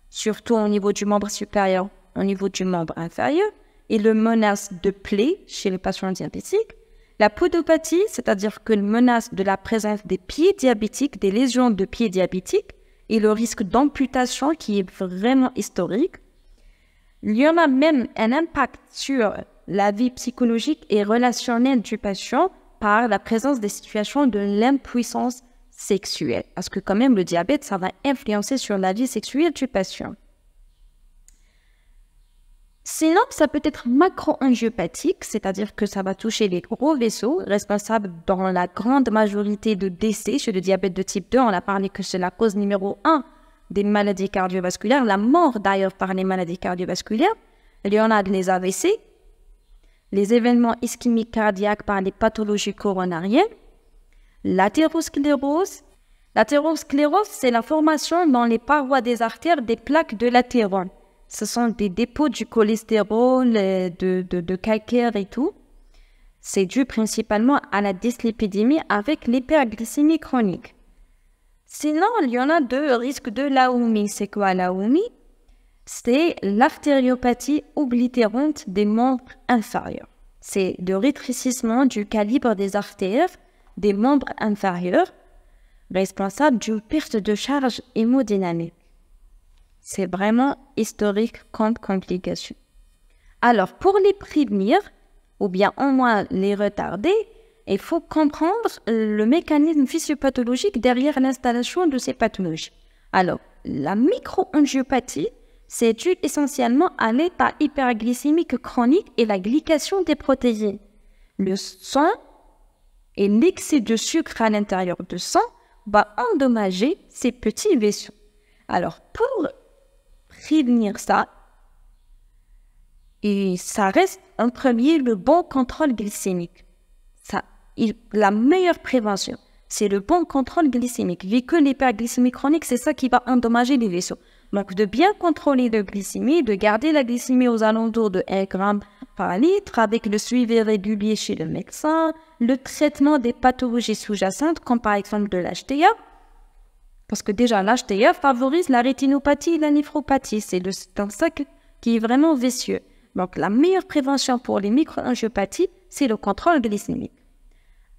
surtout au niveau du membre supérieur, au niveau du membre inférieur, et le menace de plaies chez les patients diabétiques. La podopathie, c'est-à-dire que le menace de la présence des pieds diabétiques, des lésions de pieds diabétiques, et le risque d'amputation qui est vraiment historique. Il y en a même un impact sur la vie psychologique et relationnelle du patient par la présence des situations de l'impuissance sexuelle. Parce que quand même, le diabète, ça va influencer sur la vie sexuelle du patient. Sinon, ça peut être macroangiopathique, c'est-à-dire que ça va toucher les gros vaisseaux, responsables dans la grande majorité de décès chez le diabète de type 2. On a parlé que c'est la cause numéro 1 des maladies cardiovasculaires, la mort d'ailleurs par les maladies cardiovasculaires. Il y en a les AVC, les événements ischémiques cardiaques par les pathologies coronariennes, l'athérosclérose. L'athérosclérose, c'est la formation dans les parois des artères des plaques de l'athérone. Ce sont des dépôts du cholestérol, de calcaire et tout. C'est dû principalement à la dyslipidémie avec l'hyperglycémie chronique. Sinon, il y en a deux risques de l'AOMI. C'est quoi l'AOMI? C'est l'artériopathie oblitérante des membres inférieurs. C'est le rétrécissement du calibre des artères des membres inférieurs, responsable d'une perte de charge hémodynamique. C'est vraiment historique comme complication. Alors, pour les prévenir, ou bien au moins les retarder, il faut comprendre le mécanisme physiopathologique derrière l'installation de ces pathologies. Alors, la microangiopathie, c'est dû essentiellement à l'état hyperglycémique chronique et la glycation des protéines. Le sang et l'excès de sucre à l'intérieur du sang va endommager ces petits vaisseaux. Alors, pour prévenir ça, et ça reste en premier le bon contrôle glycémique. La meilleure prévention, c'est le bon contrôle glycémique. Vu que l'hyperglycémie chronique, c'est ça qui va endommager les vaisseaux. Donc, de bien contrôler la glycémie, de garder la glycémie aux alentours de 1 gramme par litre, avec le suivi régulier chez le médecin, le traitement des pathologies sous-jacentes, comme par exemple de l'HTA. Parce que déjà, l'HTA favorise la rétinopathie et la néphropathie. C'est ça qui est vraiment vicieux. Donc, la meilleure prévention pour les microangiopathies, c'est le contrôle glycémique.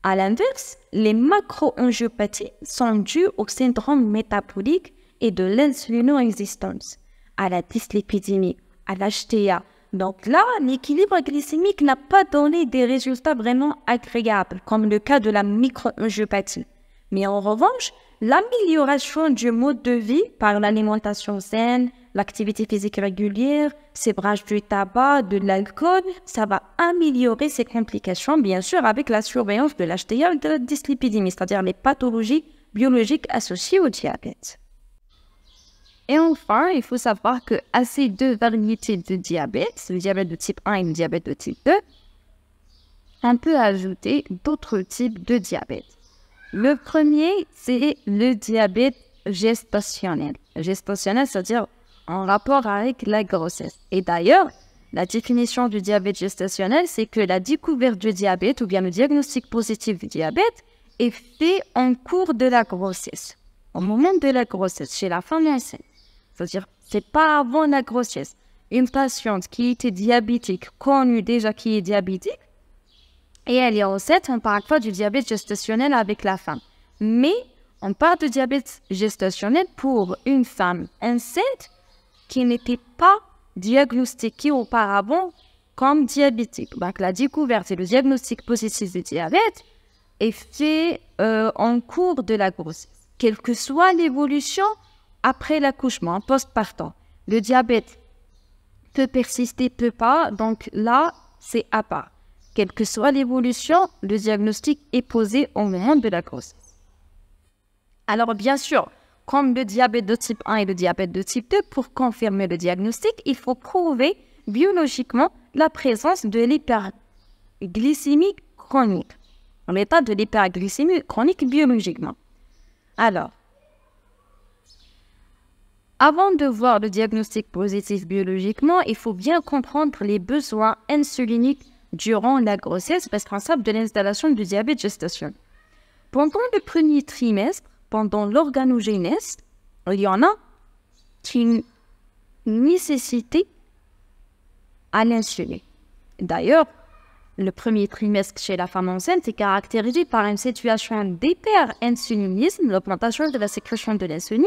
À l'inverse, les macroangiopathies sont dues au syndrome métabolique et de l'insulino-résistance, à la dyslipidémie, à l'HTA. Donc là, l'équilibre glycémique n'a pas donné des résultats vraiment agréables, comme le cas de la microangiopathie. Mais en revanche, l'amélioration du mode de vie par l'alimentation saine, l'activité physique régulière, sévrage du tabac, de l'alcool, ça va améliorer ces complications, bien sûr, avec la surveillance de l'HTA et de la dyslipidémie, c'est-à-dire les pathologies biologiques associées au diabète. Et enfin, il faut savoir que à ces deux variétés de diabète, le diabète de type 1 et le diabète de type 2, on peut ajouter d'autres types de diabète. Le premier, c'est le diabète gestationnel. Gestationnel, c'est-à-dire en rapport avec la grossesse. Et d'ailleurs, la définition du diabète gestationnel, c'est que la découverte du diabète ou bien le diagnostic positif du diabète est fait en cours de la grossesse, au moment de la grossesse, chez la femme enceinte. C'est-à-dire, c'est pas avant la grossesse. Une patiente qui était diabétique, connue déjà qui est diabétique, et elle est enceinte, on ne parle pas du diabète gestationnel avec la femme. Mais on parle de diabète gestationnel pour une femme enceinte qui n'était pas diagnostiquée auparavant comme diabétique. Donc la découverte et le diagnostic positif du diabète est fait en cours de la grossesse. Quelle que soit l'évolution après l'accouchement, postpartum, le diabète peut persister, peut pas, donc là, c'est à part. Quelle que soit l'évolution, le diagnostic est posé au moment de la grossesse. Alors bien sûr, comme le diabète de type 1 et le diabète de type 2, pour confirmer le diagnostic, il faut prouver biologiquement la présence de l'hyperglycémie chronique. L'état de l'hyperglycémie chronique biologiquement. Alors, avant de voir le diagnostic positif biologiquement, il faut bien comprendre les besoins insuliniques durant la grossesse responsables de l'installation du diabète gestationnel. Pendant le premier trimestre, pendant l'organogénèse, il y en a qui nécessitent à l'insuline. D'ailleurs, le premier trimestre chez la femme enceinte est caractérisé par une situation d'hyperinsulinisme, l'augmentation de la sécrétion de l'insuline.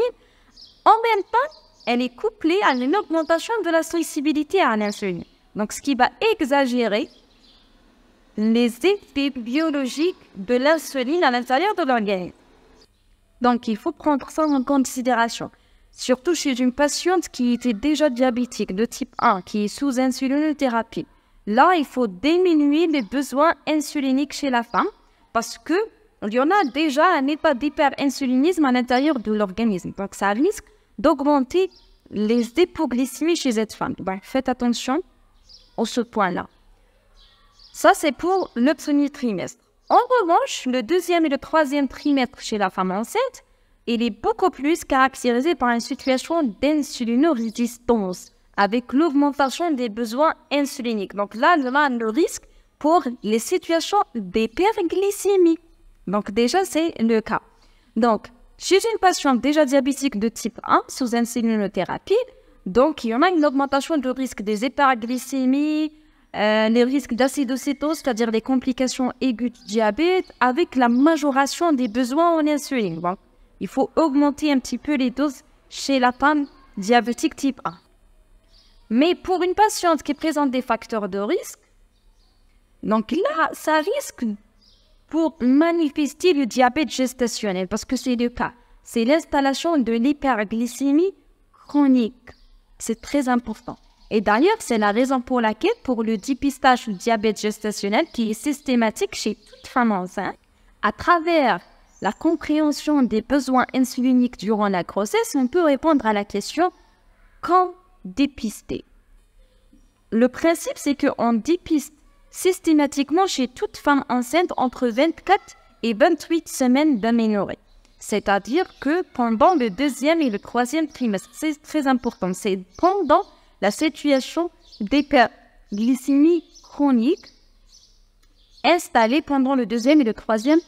En même temps, elle est couplée à une augmentation de la sensibilité à l'insuline. Donc, ce qui va exagérer les effets biologiques de l'insuline à l'intérieur de l'organisme. Donc, il faut prendre ça en considération. Surtout chez une patiente qui était déjà diabétique de type 1, qui est sous insulinothérapie. Là, il faut diminuer les besoins insuliniques chez la femme parce qu'il y en a déjà un état d'hyperinsulinisme à l'intérieur de l'organisme. Donc, ça risque d'augmenter les hypoglycémies chez cette femme. Donc, faites attention à ce point-là. Ça, c'est pour le premier trimestre. En revanche, le deuxième et le troisième trimestre chez la femme enceinte, il est beaucoup plus caractérisé par une situation d'insulinorésistance avec l'augmentation des besoins insuliniques. Donc là, on a le risque pour les situations d'hyperglycémie. Donc déjà, c'est le cas. Donc, chez une patiente déjà diabétique de type 1 sous insulinothérapie, donc il y en a une augmentation de risque des hyperglycémies, les risques d'acidocétose, c'est-à-dire les complications aiguës du diabète, avec la majoration des besoins en insuline. Donc, il faut augmenter un petit peu les doses chez la femme diabétique type 1. Mais pour une patiente qui présente des facteurs de risque, donc là, ça risque pour manifester le diabète gestationnel, parce que c'est le cas. C'est l'installation de l'hyperglycémie chronique. C'est très important. Et d'ailleurs, c'est la raison pour laquelle, pour le dépistage du diabète gestationnel, qui est systématique chez toute femme enceinte, à travers la compréhension des besoins insuliniques durant la grossesse, on peut répondre à la question « quand dépister ?» Le principe, c'est qu'on dépiste systématiquement chez toute femme enceinte entre 24 et 28 semaines d'aménorrhée. C'est-à-dire que pendant le deuxième et le troisième trimestre, c'est très important, c'est pendant la situation d'hyperglycémie chronique installée pendant le deuxième et le troisième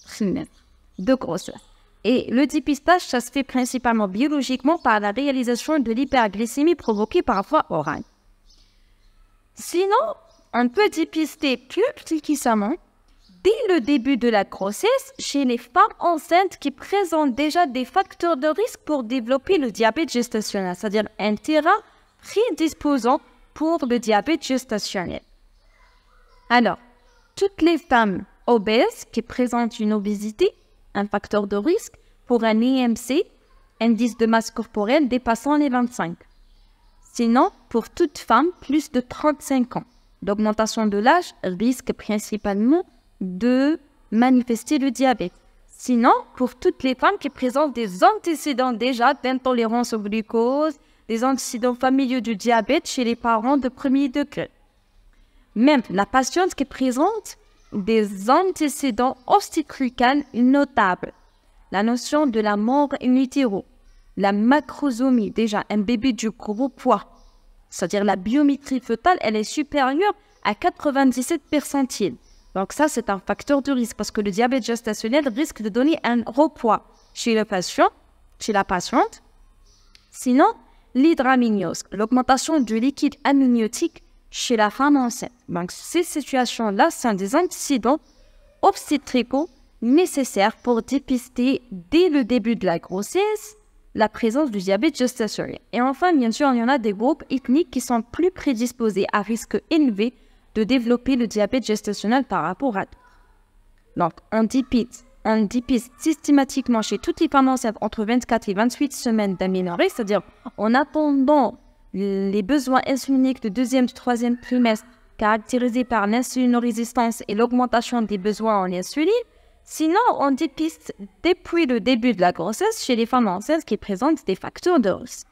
trimestre de grossesse. Et le dépistage, ça se fait principalement biologiquement par la réalisation de l'hyperglycémie provoquée par voie orale. Sinon, on peut dépister plus précisément dès le début de la grossesse chez les femmes enceintes qui présentent déjà des facteurs de risque pour développer le diabète gestationnel, c'est-à-dire un terrain prédisposant pour le diabète gestationnel. Alors, toutes les femmes obèses qui présentent une obésité, un facteur de risque pour un IMC, indice de masse corporelle dépassant les 25. Sinon, pour toute femme plus de 35 ans, l'augmentation de l'âge risque principalement de manifester le diabète. Sinon, pour toutes les femmes qui présentent des antécédents déjà d'intolérance au glucose, des antécédents familiaux du diabète chez les parents de premier degré. Même la patiente qui présente des antécédents obstétricaux notables, la notion de la mort in utero, la macrosomie, déjà un bébé du gros poids, c'est-à-dire la biométrie fœtale, elle est supérieure à 97 percentiles. Donc ça, c'est un facteur de risque parce que le diabète gestationnel risque de donner un gros poids chez le patient, chez la patiente. Sinon, l'hydramniose, l'augmentation du liquide amniotique chez la femme enceinte. Donc ces situations-là sont des antécédents obstétricaux nécessaires pour dépister dès le début de la grossesse la présence du diabète gestationnel. Et enfin, bien sûr, il y en a des groupes ethniques qui sont plus prédisposés à risque élevé de développer le diabète gestationnel par rapport à d'autres. Donc, on dépiste systématiquement chez toutes les femmes enceintes entre 24 et 28 semaines d'aménorrhée, c'est-à-dire en attendant les besoins insuliniques du deuxième et troisième trimestre caractérisés par l'insulinorésistance et l'augmentation des besoins en insuline. Sinon, on dépiste depuis le début de la grossesse chez les femmes enceintes qui présentent des facteurs de risque.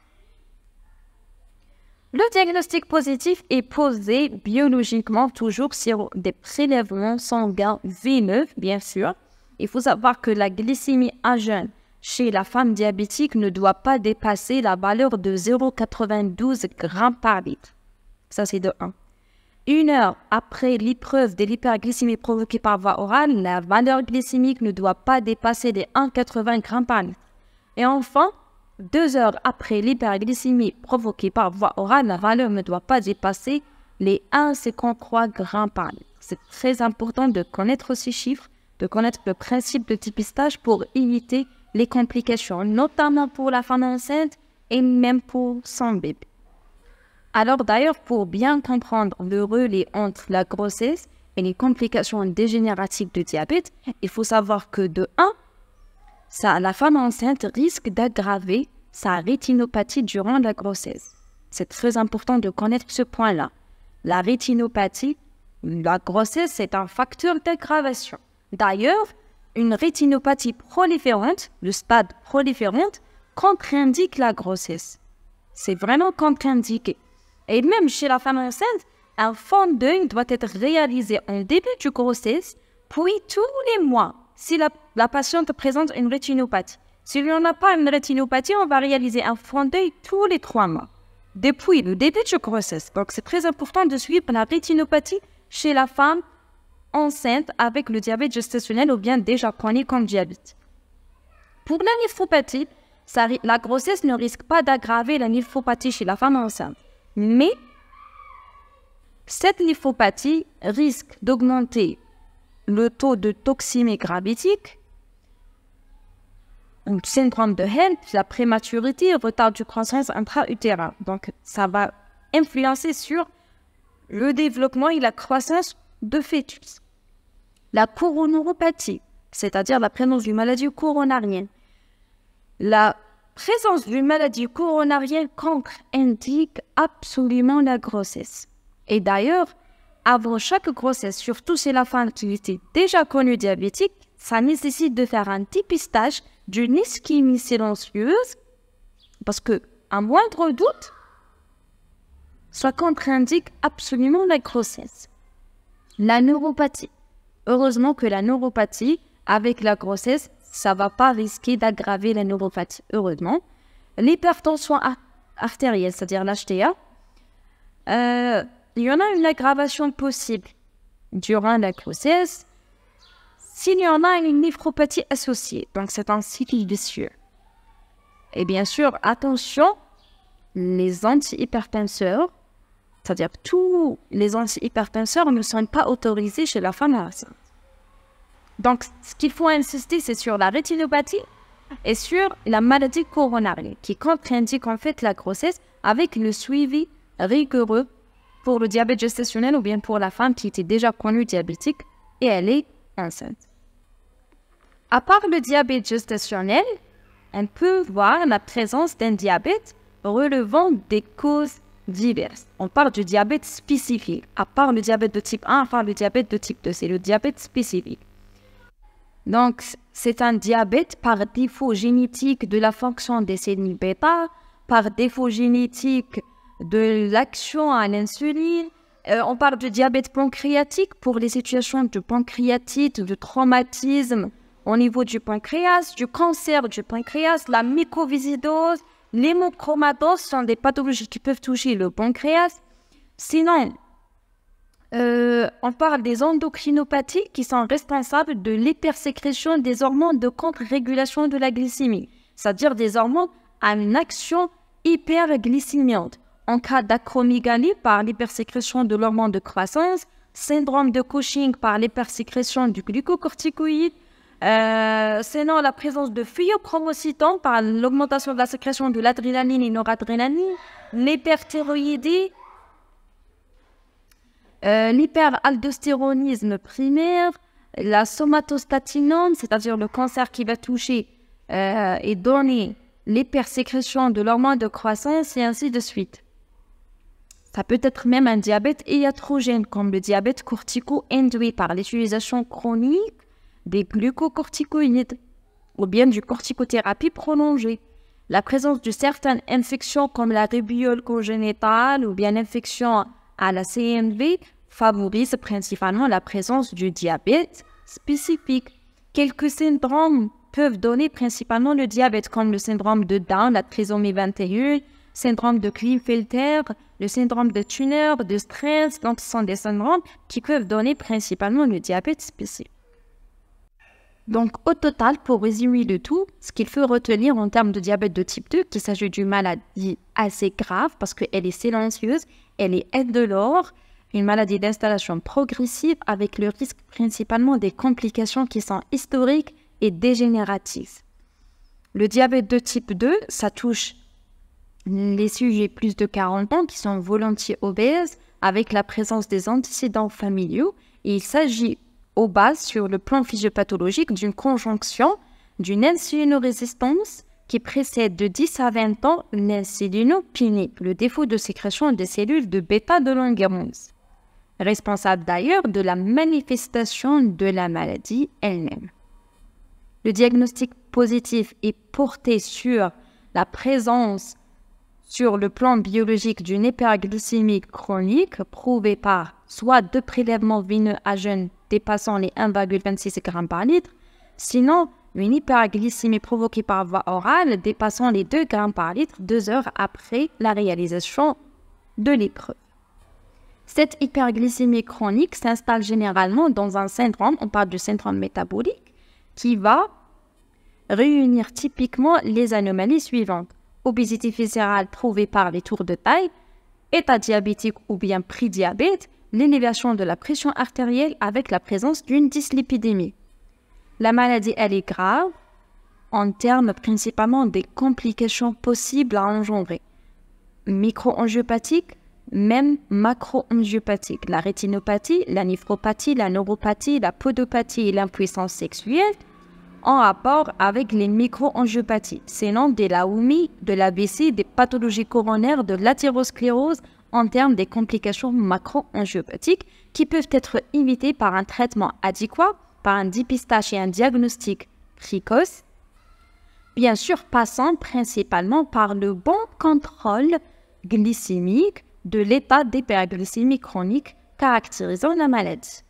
Le diagnostic positif est posé biologiquement toujours sur des prélèvements sanguins veineux, bien sûr. Il faut savoir que la glycémie à jeun chez la femme diabétique ne doit pas dépasser la valeur de 0,92 g par litre. Ça, c'est de 1. 1 heure après l'épreuve de l'hyperglycémie provoquée par voie orale, la valeur glycémique ne doit pas dépasser les 1,80 g par litre. Et enfin, 2 heures après l'hyperglycémie provoquée par voie orale, la valeur ne doit pas dépasser les 1,53 g par litre. C'est très important de connaître ces chiffres, de connaître le principe de dépistage pour éviter les complications, notamment pour la femme enceinte et même pour son bébé. Alors d'ailleurs, pour bien comprendre le relais entre la grossesse et les complications dégénératives du diabète, il faut savoir que de 1, la femme enceinte risque d'aggraver sa rétinopathie durant la grossesse. C'est très important de connaître ce point-là. La rétinopathie, la grossesse, c'est un facteur d'aggravation. D'ailleurs, une rétinopathie proliférante, le stade proliférante, contre-indique la grossesse. C'est vraiment contre-indiqué. Et même chez la femme enceinte, un fond d'œil doit être réalisé en début de grossesse, puis tous les mois, si la patiente présente une rétinopathie. S'il n'y en a pas une rétinopathie, on va réaliser un fond d'œil tous les 3 mois, depuis le début de grossesse. Donc, c'est très important de suivre la rétinopathie chez la femme enceinte avec le diabète gestationnel ou bien déjà connu comme diabète. Pour la néphropathie, la grossesse ne risque pas d'aggraver la néphropathie chez la femme enceinte. Mais cette néphropathie risque d'augmenter le taux de toxémie gravidique, le syndrome de HELLP, la prématurité, retard de croissance intra-utérine. Donc, ça va influencer sur le développement et la croissance de fœtus. La coronoropathie, c'est-à-dire la présence d'une maladie coronarienne. La présence d'une maladie coronarienne contre-indique absolument la grossesse. Et d'ailleurs, avant chaque grossesse, surtout chez la femme qui était déjà connue diabétique, ça nécessite de faire un dépistage d'une ischémie silencieuse parce que, à moindre doute, ça contre-indique absolument la grossesse. La neuropathie. Heureusement que la neuropathie, avec la grossesse, ça ne va pas risquer d'aggraver la neuropathie, heureusement. L'hypertension artérielle, c'est-à-dire l'HTA, il y en a une aggravation possible durant la grossesse s'il y en a une néphropathie associée. Donc, c'est un cycle vicieux. Et bien sûr, attention, les antihypertenseurs, c'est-à-dire tous les antihypertenseurs ne sont pas autorisés chez la femme enceinte. Donc, ce qu'il faut insister, c'est sur la rétinopathie et sur la maladie coronarienne qui contre-indique en fait la grossesse avec le suivi rigoureux pour le diabète gestationnel ou bien pour la femme qui était déjà connue diabétique et elle est enceinte. À part le diabète gestationnel, on peut voir la présence d'un diabète relevant des causes diverses. On parle du diabète spécifique. À part le diabète de type 1, enfin le diabète de type 2, c'est le diabète spécifique. Donc, c'est un diabète par défaut génétique de la fonction des cellules bêta, par défaut génétique de l'action à l'insuline. On parle du diabète pancréatique pour les situations de pancréatite, de traumatisme au niveau du pancréas, du cancer du pancréas, la mycoviscidose, l'hémochromatose sont des pathologies qui peuvent toucher le pancréas. Sinon, on parle des endocrinopathies qui sont responsables de l'hypersécrétion des hormones de contre-régulation de la glycémie, c'est-à-dire des hormones à une action hyperglycémiante. En cas d'acromégalie par l'hypersécrétion de l'hormone de croissance, syndrome de Cushing par l'hypersécrétion du glucocorticoïde, sinon la présence de phéochromocytone par l'augmentation de la sécrétion de l'adrénaline et noradrénaline, l'hyperthyroïdie, l'hyperaldostéronisme primaire, la somatostatinone, c'est-à-dire le cancer qui va toucher et donner l'hypersécrétion de l'hormone de croissance et ainsi de suite. Ça peut être même un diabète iatrogène comme le diabète cortico-induit par l'utilisation chronique des glucocorticoïdes ou bien du corticothérapie prolongée. La présence de certaines infections comme la rubéole congénitale ou bien l'infection à la CMV favorise principalement la présence du diabète spécifique. Quelques syndromes peuvent donner principalement le diabète, comme le syndrome de Down, la trisomie 21, syndrome de Klinefelter, le syndrome de Turner, de stress. Donc, ce sont des syndromes qui peuvent donner principalement le diabète spécifique. Donc, au total, pour résumer le tout, ce qu'il faut retenir en termes de diabète de type 2, qu'il s'agit d'une maladie assez grave parce qu'elle est silencieuse, elle est indolore, une maladie d'installation progressive avec le risque principalement des complications qui sont historiques et dégénératives. Le diabète de type 2, ça touche les sujets plus de 40 ans qui sont volontiers obèses avec la présence des antécédents familiaux et il s'agit aux bases sur le plan physiopathologique d'une conjonction d'une insulinorésistance qui précède de 10 à 20 ans l'insulinopénie, le défaut de sécrétion des cellules de bêta de Langerhans, responsable d'ailleurs de la manifestation de la maladie elle-même. Le diagnostic positif est porté sur la présence sur le plan biologique d'une hyperglycémie chronique prouvée par soit deux prélèvements veineux à jeûne dépassant les 1,26 g par litre, sinon une hyperglycémie provoquée par voie orale dépassant les 2 g par litre 2 heures après la réalisation de l'épreuve. Cette hyperglycémie chronique s'installe généralement dans un syndrome, on parle du syndrome métabolique, qui va réunir typiquement les anomalies suivantes. Obésité viscérale prouvée par les tours de taille, état diabétique ou bien prédiabète, l'élévation de la pression artérielle avec la présence d'une dyslipidémie. La maladie, elle est grave en termes principalement des complications possibles à engendrer. Micro-angiopathique, même macro-angiopathique. La rétinopathie, la néphropathie, la neuropathie, la podopathie et l'impuissance sexuelle en rapport avec les micro-angiopathies, sinon de la OUMI, de l'AVC, des pathologies coronaires, de l'athérosclérose en termes des complications macro-angiopathiques qui peuvent être évitées par un traitement adéquat, par un dépistage et un diagnostic précoce, bien sûr passant principalement par le bon contrôle glycémique de l'état d'hyperglycémie chronique caractérisant la maladie.